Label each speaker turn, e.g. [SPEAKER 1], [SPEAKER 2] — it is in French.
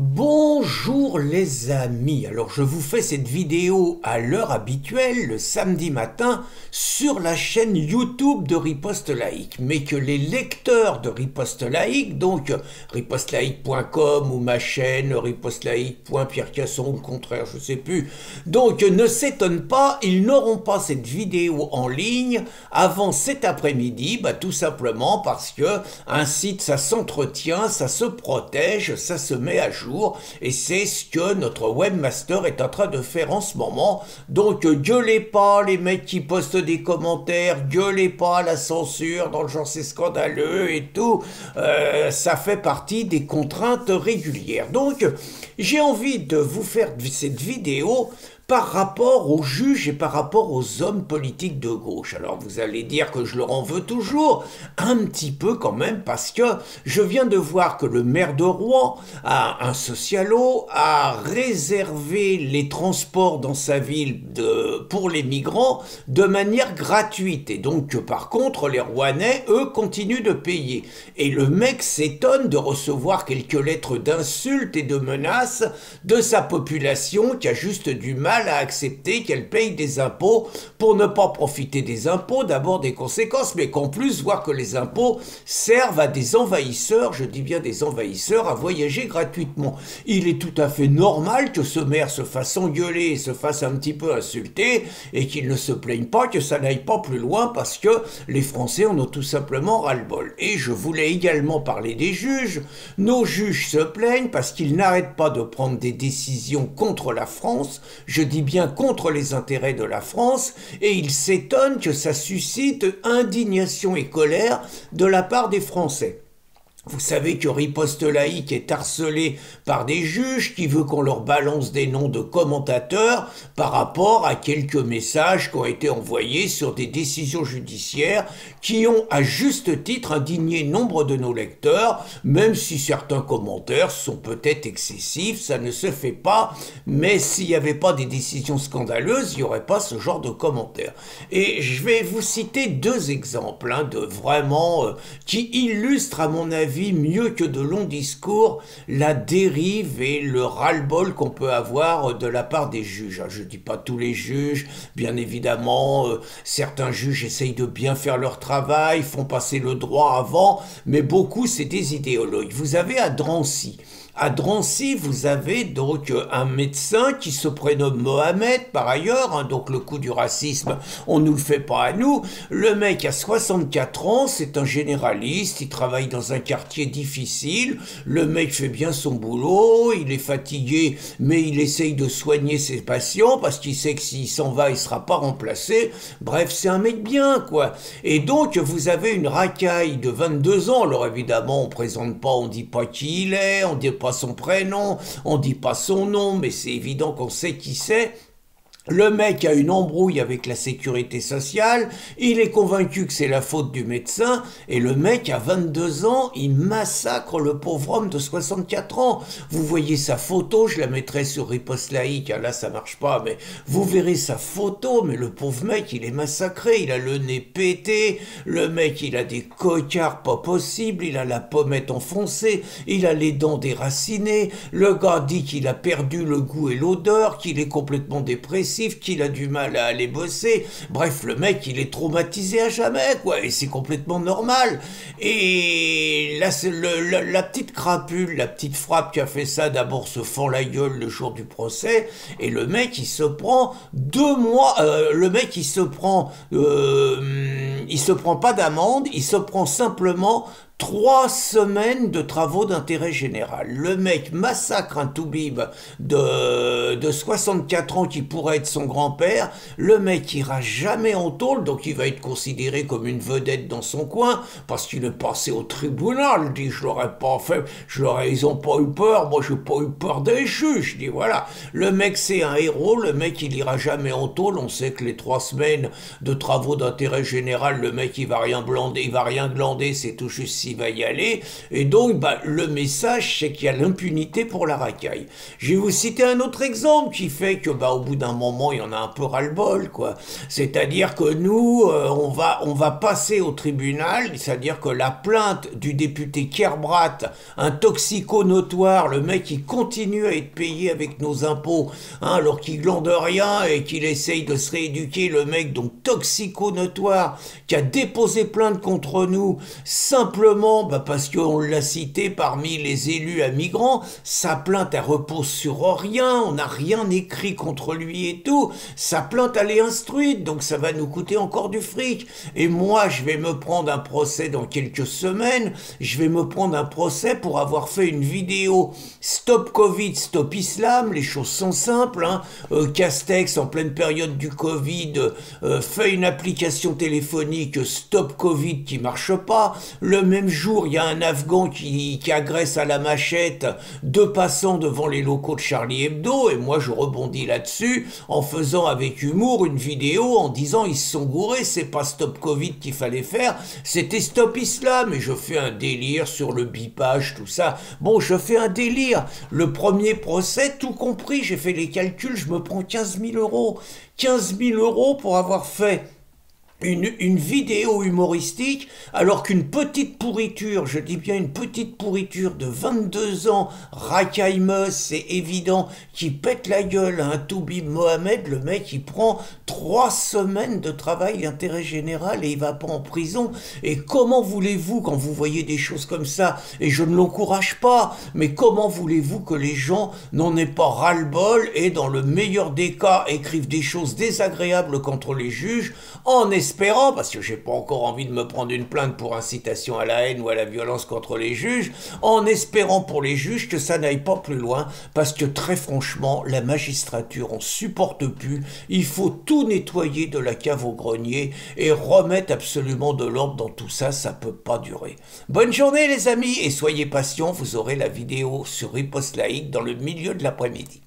[SPEAKER 1] Bonjour les amis, alors je vous fais cette vidéo à l'heure habituelle, le samedi matin, sur la chaîne YouTube de Riposte Laïque, mais que les lecteurs de Riposte Laïque, donc ripostelaïque.com ou ma chaîne ripostelaïque.pierrecasson ou le contraire, je sais plus, donc ne s'étonnent pas, ils n'auront pas cette vidéo en ligne avant cet après-midi, tout simplement parce que un site ça s'entretient, ça se protège, ça se met à jour. Et c'est ce que notre webmaster est en train de faire en ce moment. Donc gueulez pas les mecs qui postent des commentaires, gueulez pas la censure dans le genre c'est scandaleux et tout, ça fait partie des contraintes régulières. Donc j'ai envie de vous faire cette vidéo par rapport aux juges et par rapport aux hommes politiques de gauche. Alors vous allez dire que je leur en veux toujours, un petit peu quand même, parce que je viens de voir que le maire de Rouen, un socialo, a réservé les transports dans sa ville pour les migrants de manière gratuite. Et donc par contre, les Rouennais, eux, continuent de payer. Et le mec s'étonne de recevoir quelques lettres d'insultes et de menaces de sa population qui a juste du mal à accepter qu'elle paye des impôts pour ne pas profiter des impôts, d'abord des conséquences, mais qu'en plus voir que les impôts servent à des envahisseurs, je dis bien des envahisseurs, à voyager gratuitement. Il est tout à fait normal que ce maire se fasse engueuler et se fasse un petit peu insulter et qu'il ne se plaigne pas, que ça n'aille pas plus loin parce que les Français en ont tout simplement ras-le-bol. Et je voulais également parler des juges. Nos juges se plaignent parce qu'ils n'arrêtent pas de prendre des décisions contre la France, je dis bien contre les intérêts de la France, et ils s'étonnent que ça suscite indignation et colère de la part des Français. Vous savez que Riposte Laïque est harcelé par des juges qui veulent qu'on leur balance des noms de commentateurs par rapport à quelques messages qui ont été envoyés sur des décisions judiciaires qui ont à juste titre indigné nombre de nos lecteurs, même si certains commentaires sont peut-être excessifs, ça ne se fait pas, mais s'il n'y avait pas des décisions scandaleuses, il n'y aurait pas ce genre de commentaires. Et je vais vous citer deux exemples de vraiment qui illustrent à mon avis mieux que de longs discours la dérive et le ras-le-bol qu'on peut avoir de la part des juges. Je ne dis pas tous les juges, bien évidemment, certains juges essayent de bien faire leur travail, font passer le droit avant, mais beaucoup c'est des idéologues. Vous avez à Drancy, vous avez donc un médecin qui se prénomme Mohamed, par ailleurs, donc le coup du racisme, on nous le fait pas à nous. Le mec a 64 ans, c'est un généraliste, il travaille dans un quartier difficile, le mec fait bien son boulot, il est fatigué, mais il essaye de soigner ses patients, parce qu'il sait que s'il s'en va, il sera pas remplacé. Bref, c'est un mec bien, quoi. Et donc, vous avez une racaille de 22 ans, alors évidemment, on présente pas, on dit pas qui il est, on dit pas son prénom, on dit pas son nom, mais c'est évident qu'on sait qui c'est. Le mec a une embrouille avec la sécurité sociale, il est convaincu que c'est la faute du médecin, et le mec a 22 ans, il massacre le pauvre homme de 64 ans. Vous voyez sa photo, je la mettrai sur Riposte Laïque, là ça marche pas, mais vous verrez sa photo, mais le pauvre mec il est massacré, il a le nez pété, le mec il a des cocards pas possibles, il a la pommette enfoncée, il a les dents déracinées, le gars dit qu'il a perdu le goût et l'odeur, qu'il est complètement dépressif, qu'il a du mal à aller bosser. Bref, le mec, il est traumatisé à jamais, quoi, et c'est complètement normal. Et là, c'est la petite crapule, la petite frappe qui a fait ça, d'abord se fend la gueule le jour du procès, et le mec, il se prend 2 mois, le mec, il se prend pas d'amende, il se prend simplement 3 semaines de travaux d'intérêt général. Le mec massacre un toubib de 64 ans qui pourrait être son grand-père. Le mec ira jamais en tôle, donc il va être considéré comme une vedette dans son coin, parce qu'il est passé au tribunal. Il dit, je l'aurais pas fait, ils ont pas eu peur, moi j'ai pas eu peur des juges. Je dis, voilà. Le mec c'est un héros, le mec il ira jamais en tôle, on sait que les 3 semaines de travaux d'intérêt général tribunal, le mec il va rien glander, c'est tout juste s'il va y aller. Et donc le message c'est qu'il y a l'impunité pour la racaille. Je vais vous citer un autre exemple qui fait que au bout d'un moment il y en a un peu ras-le-bol, quoi. C'est-à-dire que nous on va passer au tribunal, c'est-à-dire que la plainte du député Kerbrat, un toxico notoire, le mec il continue à être payé avec nos impôts, hein, alors qu'il glande rien et qu'il essaye de se rééduquer, le mec donc toxico notoire qui a déposé plainte contre nous simplement parce qu'on l'a cité parmi les élus à migrants. Sa plainte elle repose sur rien, on n'a rien écrit contre lui et tout, sa plainte elle est instruite, donc ça va nous coûter encore du fric. Et moi je vais me prendre un procès dans quelques semaines, je vais me prendre un procès pour avoir fait une vidéo Stop Covid, Stop Islam. Les choses sont simples, hein. Castex en pleine période du Covid fait une application téléphonique Stop Covid qui marche pas. Le même jour il y a un Afghan qui agresse à la machette deux passants devant les locaux de Charlie Hebdo, et moi je rebondis là-dessus en faisant avec humour une vidéo en disant ils se sont gourés, c'est pas Stop Covid qu'il fallait faire, c'était Stop Islam. Et je fais un délire sur le bipage, tout ça. Bon, je fais un délire. Le premier procès, tout compris, j'ai fait les calculs, je me prends 15 000 euros. 15 000 euros pour avoir fait une vidéo humoristique, alors qu'une petite pourriture, je dis bien une petite pourriture de 22 ans, racaillemeuse, c'est évident, qui pète la gueule à un Toubib Mohamed, le mec il prend 3 semaines de travail d'intérêt général et il va pas en prison. Et comment voulez-vous, quand vous voyez des choses comme ça, et je ne l'encourage pas, mais comment voulez-vous que les gens n'en aient pas ras-le-bol et dans le meilleur des cas écrivent des choses désagréables contre les juges en espérant, parce que j'ai pas encore envie de me prendre une plainte pour incitation à la haine ou à la violence contre les juges, en espérant pour les juges que ça n'aille pas plus loin, parce que très franchement, la magistrature en supporte plus, il faut tout nettoyer de la cave au grenier et remettre absolument de l'ordre dans tout ça, ça peut pas durer. Bonne journée les amis, et soyez patients, vous aurez la vidéo sur Riposte Laïque dans le milieu de l'après-midi.